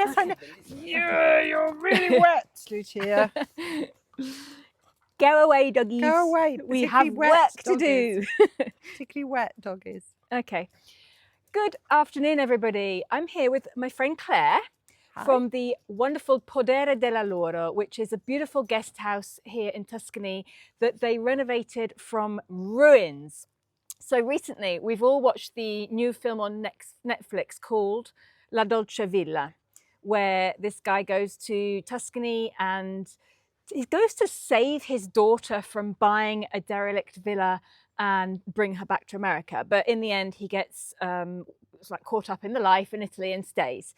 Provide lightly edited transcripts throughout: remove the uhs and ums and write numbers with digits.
Yes, I know. Yeah, you're really wet, Lucia. Go away, doggies. Go away. We have work to do. Particularly wet doggies. Okay. Good afternoon, everybody. I'm here with my friend Claire. Hi. From the wonderful Podere della Loro, which is a beautiful guest house here in Tuscany that they renovated from ruins. So recently, we've all watched the new film on Netflix called DOLCE VILLA, where this guy goes to Tuscany and he goes to save his daughter from buying a derelict villa and bring her back to America. But in the end, he gets caught up in the life in Italy and stays.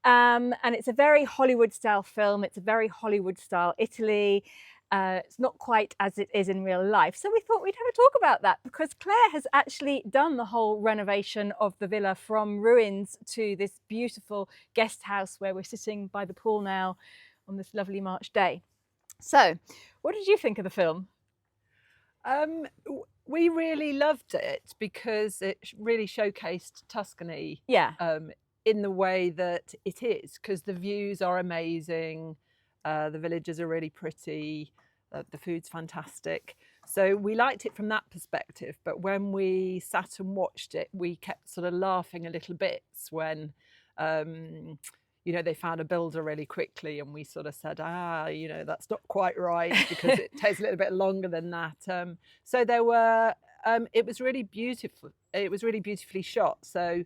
And it's a very Hollywood-style film. It's a very Hollywood-style Italy. It's not quite as it is in real life. So we thought we'd have a talk about that because Claire has actually done the whole renovation of the villa from ruins to this beautiful guest house where we're sitting by the pool now on this lovely March day. So what did you think of the film? We really loved it because it really showcased Tuscany. Yeah. In the way that it is, because the views are amazing, the villages are really pretty, the food's fantastic. So we liked it from that perspective. But when we sat and watched it, we kept sort of laughing a little bit when, you know, they found a builder really quickly, and we sort of said, you know, that's not quite right because it takes a little bit longer than that. So there were, it was really beautiful. It was really beautifully shot. So.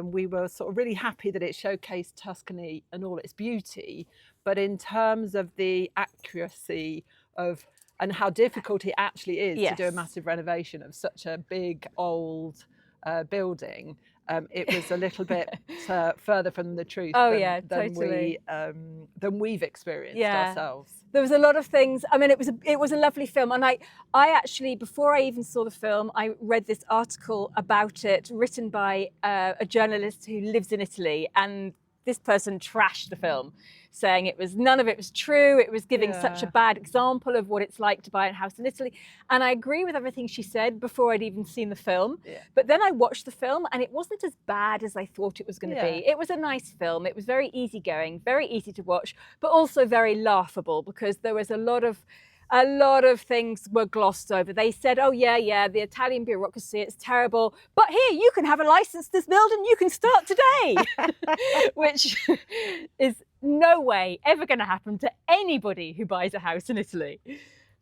We were sort of really happy that it showcased Tuscany and all its beauty, but in terms of the accuracy of and how difficult it actually is to do a massive renovation of such a big old building, it was a little bit further from the truth than we've experienced ourselves. There was a lot of things. I mean, it was a lovely film, and I actually, before I even saw the film, I read this article about it written by a journalist who lives in Italy, and this person trashed the film, saying none of it was true. It was giving such a bad example of what it's like to buy a house in Italy. And I agree with everything she said before I'd even seen the film. Yeah. But then I watched the film and it wasn't as bad as I thought it was going to be. It was a nice film. It was very easygoing, very easy to watch, but also very laughable because there was a lot of things were glossed over. They said, oh yeah, the Italian bureaucracy, it's terrible. But here, you can have a license to build and you can start today, which is no way ever going to happen to anybody who buys a house in Italy.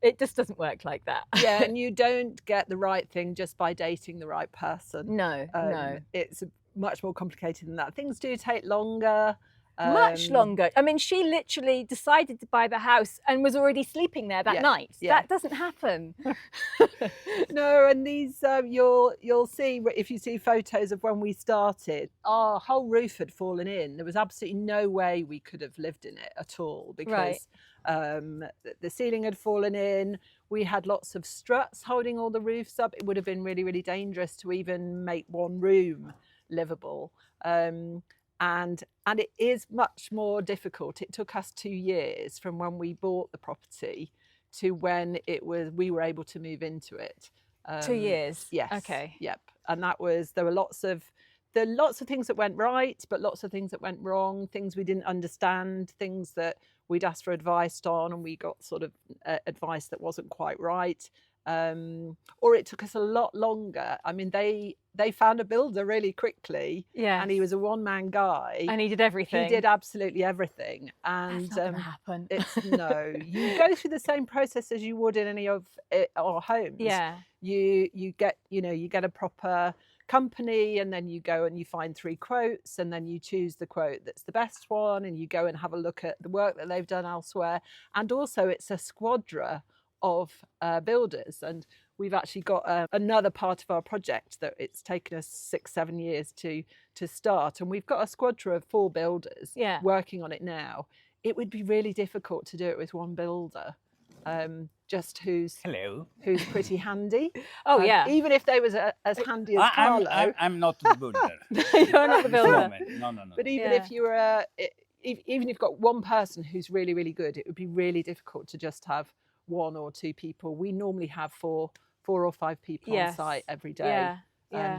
It just doesn't work like that. Yeah, and you don't get the right thing just by dating the right person. No, no. It's much more complicated than that. Things do take longer. Much longer. I mean, she literally decided to buy the house and was already sleeping there that night. Yeah. That doesn't happen. No, and these you'll see if you see photos of when we started, our whole roof had fallen in. There was absolutely no way we could have lived in it at all because the ceiling had fallen in. We had lots of struts holding all the roofs up. It would have been really, really dangerous to even make one room livable. And it is much more difficult. It took us 2 years from when we bought the property to when we were able to move into it. 2 years? Yes. Okay. Yep. And there were lots of things that went right, but lots of things that went wrong, things we didn't understand, things that we'd asked for advice on and we got sort of advice that wasn't quite right. Or it took us a lot longer. I mean, they found a builder really quickly, and he was a one-man guy, and he did everything. He did absolutely everything, and that's not gonna happen. You go through the same process as you would in any of our homes. Yeah, you get a proper company, and then you go and you find 3 quotes, and then you choose the quote that's the best one, and you go and have a look at the work that they've done elsewhere, and also it's a squadra of builders, and we've actually got another part of our project that it's taken us 6-7 years to start, and we've got a squadra of 4 builders working on it now. It would be really difficult to do it with one builder, just who's pretty handy. Oh yeah, even if they was as handy as Carlo. I'm not the builder. You're not the builder. No. But even if you were even if you've got one person who's really, really good, it would be really difficult to just have 1 or 2 people. We normally have 4 or 5 people on site every day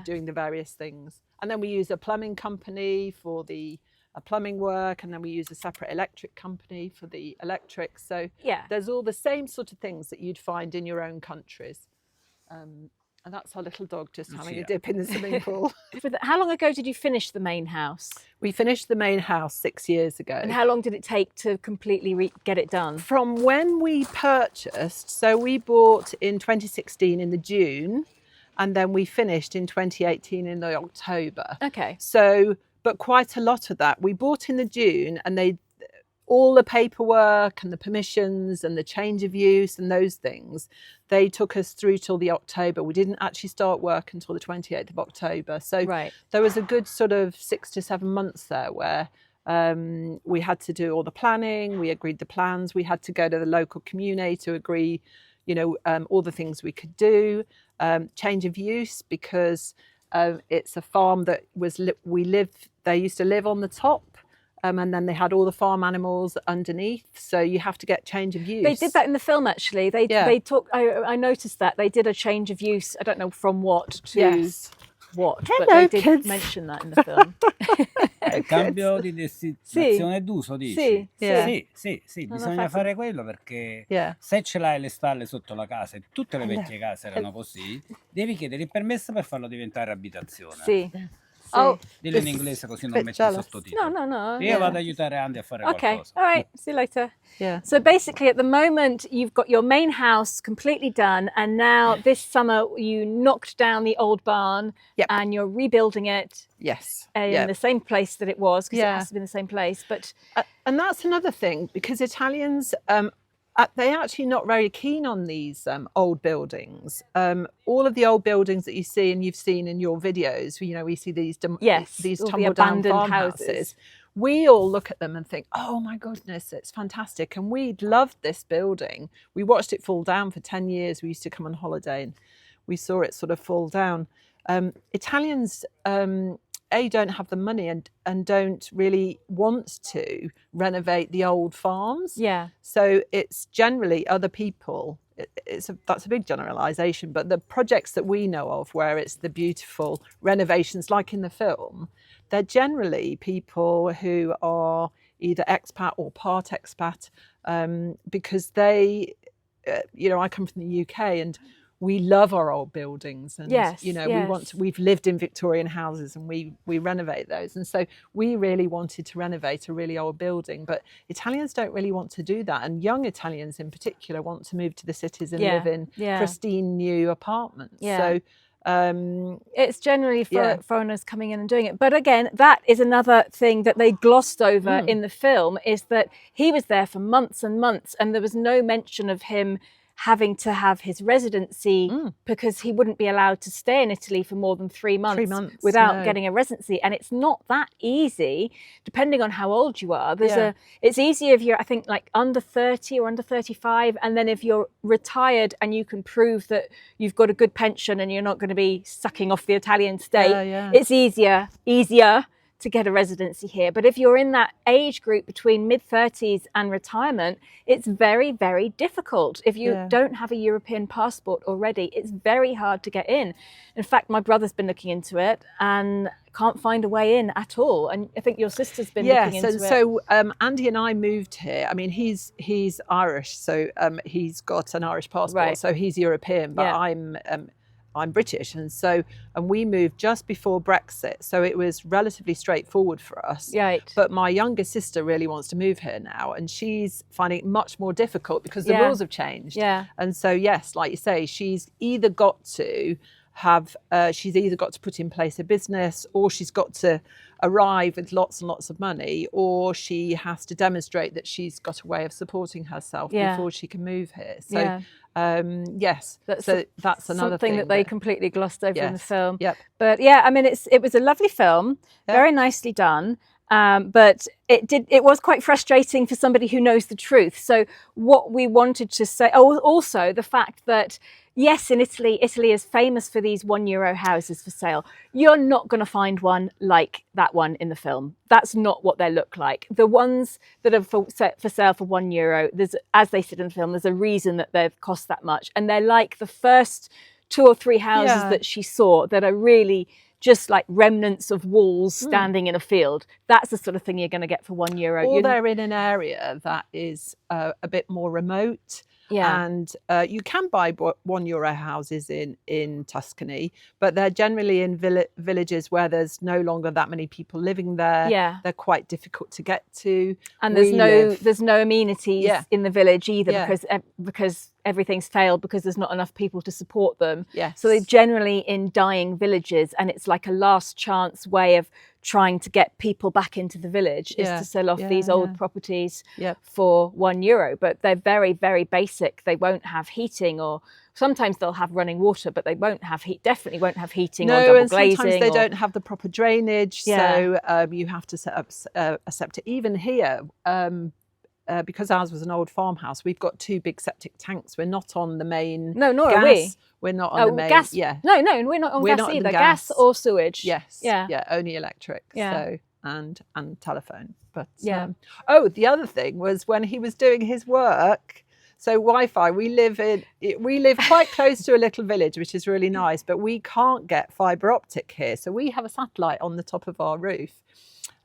doing the various things. And then we use a plumbing company for the plumbing work, and then we use a separate electric company for the electric. So Yeah. there's all the same sort of things that you'd find in your own countries. And that's our little dog just having a dip in the swimming pool. How long ago did you finish the main house? We finished the main house 6 years ago. And how long did it take to completely get it done? From when we purchased, so we bought in 2016 in the June, and then we finished in 2018 in the October. Okay. So, but quite a lot of that. We bought in the June, and all the paperwork and the permissions and the change of use and those things, they took us through till the October. We didn't actually start work until the 28th of October. So there was a good sort of 6 to 7 months there where we had to do all the planning. We agreed the plans. We had to go to the local community to agree, all the things we could do. Change of use, because it's a farm that they used to live on the top. And then they had all the farm animals underneath, so you have to get change of use. They did that in the film, actually. They talked. I noticed that they did a change of use. I don't know from what to what, but they did mention that in the film. Cambio di destinazione d'uso, dici? Sì, bisogna fare quello perché se ce l'hai le stalle sotto la casa, e tutte le vecchie case erano così, devi chiedere il permesso per farlo diventare abitazione. Sì. Oh, dillo in inglese così non metti sottotitoli. No. Io vado ad aiutare Andy a fare qualcosa. All right. See you later. Yeah. So basically, at the moment, you've got your main house completely done, and now this summer you knocked down the old barn, and you're rebuilding it. Yes. In the same place that it was, because it has to be in the same place. But and that's another thing, because Italians. They're actually not very keen on these old buildings. All of the old buildings that you see and you've seen in your videos, we see these tumble down farmhouses. We all look at them and think, oh my goodness, it's fantastic. And we loved this building. We watched it fall down for 10 years. We used to come on holiday and we saw it sort of fall down. Italians, don't have the money and don't really want to renovate the old farms. Yeah. So it's generally other people. That's a big generalisation, but the projects that we know of where it's the beautiful renovations, like in the film, they're generally people who are either expat or part expat, because they, I come from the UK and we love our old buildings, and we've lived in Victorian houses and we renovate those, and so we really wanted to renovate a really old building, but Italians don't really want to do that, and young Italians in particular want to move to the cities and live in pristine new apartments. So it's generally foreigners coming in and doing it. But again, that is another thing that they glossed over in the film, is that he was there for months and months and there was no mention of him having to have his residency because he wouldn't be allowed to stay in Italy for more than 3 months, without getting a residency. And it's not that easy, depending on how old you are. It's easier if you're, I think, like under 30 or under 35. And then if you're retired and you can prove that you've got a good pension and you're not going to be sucking off the Italian state, it's easier to get a residency here. But if you're in that age group between mid-30s and retirement, it's very, very difficult. If you don't have a European passport already, it's very hard to get in. In fact, my brother's been looking into it and can't find a way in at all. And I think your sister's been looking into it. So Andy and I moved here. I mean, he's Irish, so he's got an Irish passport, so he's European, but I'm British, and we moved just before Brexit, so it was relatively straightforward for us. Right. But my younger sister really wants to move here now, and she's finding it much more difficult because the rules have changed. Yeah. And so, yes, like you say, she's either got to put in place a business, or she's got to arrive with lots and lots of money, or she has to demonstrate that she's got a way of supporting herself before she can move here. So. That's another thing that they completely glossed over in the film. Yep. But I mean, it was a lovely film, very nicely done. But it was quite frustrating for somebody who knows the truth. So what we wanted to say, also the fact that, yes, in Italy is famous for these €1 houses for sale. You're not going to find one like that one in the film. That's not what they look like. The ones that are for sale for €1, as they said in the film, there's a reason that they've cost that much. And they're like the first 2 or 3 houses that she saw that are really just like remnants of walls standing in a field. That's the sort of thing you're going to get for €1. Or they're in an area that is a bit more remote. Yeah. And you can buy €1 houses in Tuscany, but they're generally in villages where there's no longer that many people living there. Yeah. They're quite difficult to get to. And there's no amenities in the village either, because everything's failed because there's not enough people to support them. Yes. So they're generally in dying villages, and it's like a last chance way of trying to get people back into the village is to sell off these old properties for €1. But they're very, very basic. They won't have heating, or sometimes they'll have running water, but they won't have definitely won't have heating or double glazing. Sometimes they don't have the proper drainage, so you have to set up a septic. Even here, because ours was an old farmhouse, we've got 2 big septic tanks. We're not on the main nor gas. are we. We're not on the main gas. Yeah. No, we're not on gas either. Gas or sewage. Yes. Yeah. Only electric. Yeah. So and telephone. But the other thing was when he was doing his work. So Wi-Fi, we live quite close to a little village, which is really nice, but we can't get fibre optic here. So we have a satellite on the top of our roof.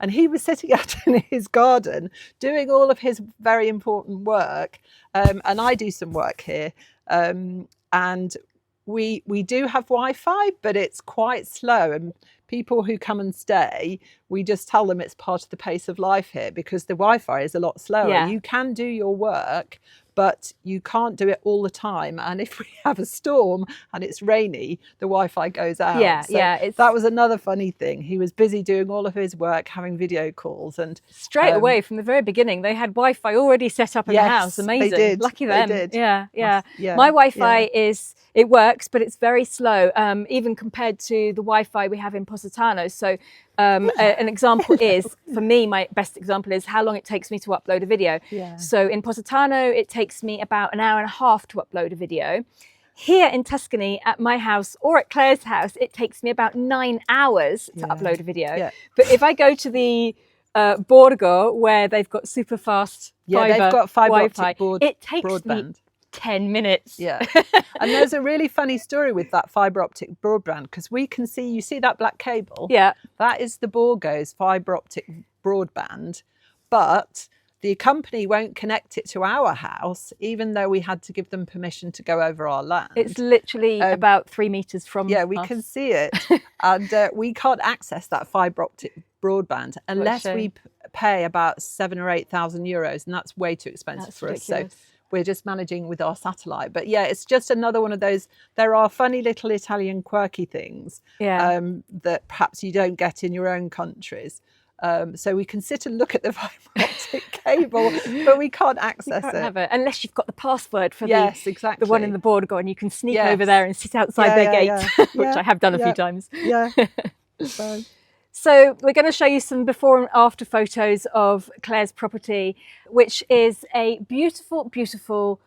And he was sitting out in his garden doing all of his very important work. And I do some work here. And we do have Wi-Fi, but it's quite slow. And people who come and stay, we just tell them it's part of the pace of life here because the Wi-Fi is a lot slower. Yeah. You can do your work, but you can't do it all the time. And if we have a storm and it's rainy, the Wi-Fi goes out. That was another funny thing. He was busy doing all of his work, having video calls. And straight away from the very beginning, they had Wi-Fi already set up in the house. Amazing. They did. Lucky them. They did. Yeah. My Wi-Fi it works, but it's very slow, even compared to the Wi-Fi we have in Positano. So an example is, for me, my best example is how long it takes me to upload a video. Yeah. So in Positano, it takes me about an hour and a half to upload a video. Here in Tuscany, at my house or at Claire's house, it takes me about 9 hours to upload a video. Yeah. But if I go to the Borgo, where they've got super fast they've got fibre Wi-Fi, optic it takes broadband. me 10 minutes. Yeah. And there's a really funny story with that fibre optic broadband, because you see that black cable? Yeah. That is the Borgo's fibre optic broadband, but the company won't connect it to our house, even though we had to give them permission to go over our land. It's literally about 3 meters from us. We can see it. And we can't access that fibre optic broadband unless we pay about €7,000 or €8,000, and that's way too expensive for us. So we're just managing with our satellite. But it's just another one of those. There are funny little Italian quirky things that perhaps you don't get in your own countries. So we can sit and look at the fibre optic cable, but we can't access it. Have it unless you've got the password for the one in the Borgo, and you can sneak over there and sit outside their gate, which I have done a few times. Yeah. So we're going to show you some before and after photos of Claire's property, which is a beautiful, beautiful...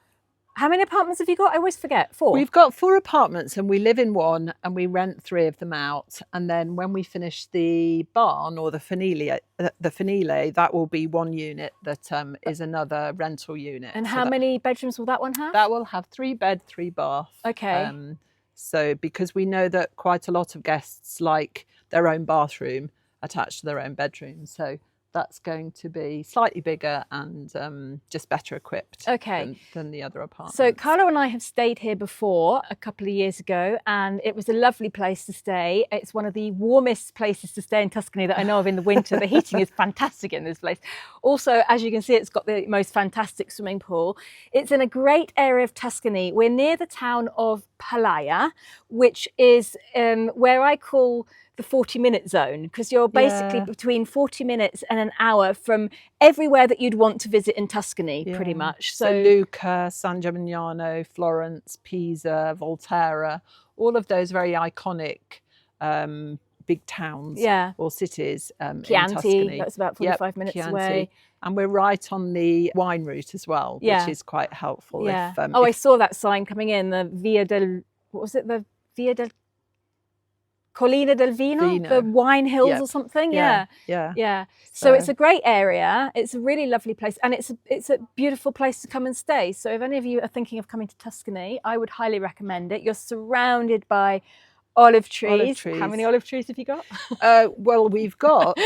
How many apartments have you got? I always forget. 4? We've got 4 apartments, and we live in one, and we rent 3 of them out. And then when we finish the barn or the finile, that will be 1 unit that is another rental unit. And how many bedrooms will that one have? That will have 3 bed, 3 bath. Okay. So because we know that quite a lot of guests like their own bathroom attached to their own bedroom. So that's going to be slightly bigger and just better equipped than the other apartments. So Carlo and I have stayed here before a couple of years ago, and it was a lovely place to stay. It's one of the warmest places to stay in Tuscany that I know of in the winter. The heating is fantastic in this place. Also, as you can see, it's got the most fantastic swimming pool. It's in a great area of Tuscany. We're near the town of Palaia, which is where I call the 40-minute zone, because you're basically between 40 minutes and an hour from everywhere that you'd want to visit in Tuscany, pretty much. So Lucca, San Gimignano, Florence, Pisa, Volterra, all of those very iconic big towns or cities in Tuscany. That's about 45 minutes away. And we're right on the wine route as well, which is quite helpful. Yeah. I saw that sign coming in, the Via del... What was it? The Via del... Collina del Vino, the wine hills or something. Yeah. So it's a great area. It's a really lovely place, and it's a beautiful place to come and stay. So if any of you are thinking of coming to Tuscany, I would highly recommend it. You're surrounded by olive trees. How many olive trees have you got? Well, we've got,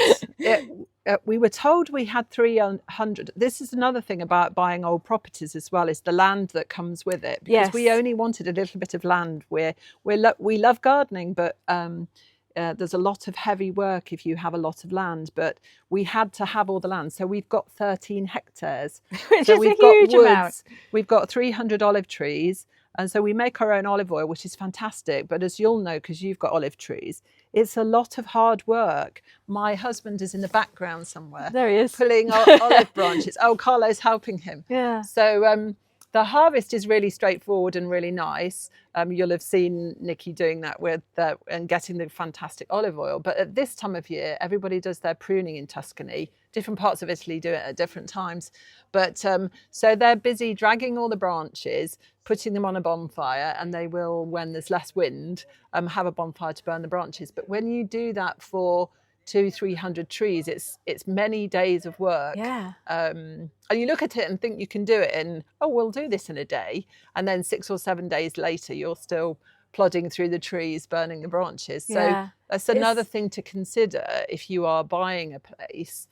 we were told we had 300. This is another thing about buying old properties as well, is the land that comes with it. Because we only wanted a little bit of land. We love gardening, but there's a lot of heavy work if you have a lot of land, but we had to have all the land. So we've got 13 hectares. Which so is we've a huge amount. We've got 300 olive trees. And so we make our own olive oil, which is fantastic. But as you'll know, because you've got olive trees, it's a lot of hard work. My husband is in the background somewhere. There he is. Pulling olive branches. Oh, Carlo's helping him. Yeah. So the harvest is really straightforward and really nice. You'll have seen Nikki doing that with and getting the fantastic olive oil. But at this time of year, everybody does their pruning in Tuscany. Different parts of Italy do it at different times. But so they're busy dragging all the branches, putting them on a bonfire, and they will, when there's less wind, have a bonfire to burn the branches. But when you do that for 200-300 trees, it's many days of work. Yeah. And you look at it and think you can do it in, oh, we'll do this in a day. And then 6 or 7 days later, you're still plodding through the trees, burning the branches. So that's another thing to consider if you are buying a place,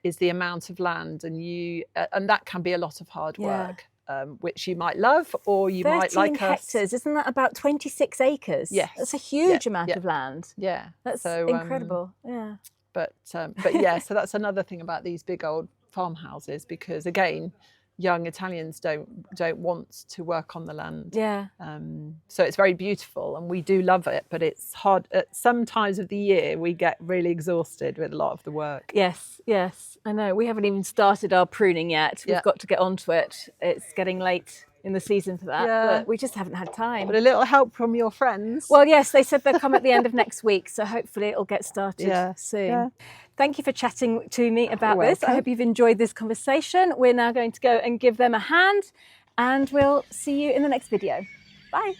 is the amount of land, and that can be a lot of hard work. Which you might love, or you might like 13 hectares, isn't that about 26 acres? Yes. That's a huge amount of land. Yeah. That's incredible. Yeah. But yeah, so that's another thing about these big old farmhouses, because again, young Italians don't want to work on the land. Yeah. So it's very beautiful and we do love it, but it's hard. At some times of the year, we get really exhausted with a lot of the work. Yes, yes, I know. We haven't even started our pruning yet. We've got to get onto it. It's getting late in the season for that, but we just haven't had time. But a little help from your friends. Well, yes, they said they'll come at the end of next week, so hopefully it'll get started soon. Yeah. Thank you for chatting to me about this. I hope you've enjoyed this conversation. We're now going to go and give them a hand, and we'll see you in the next video. Bye.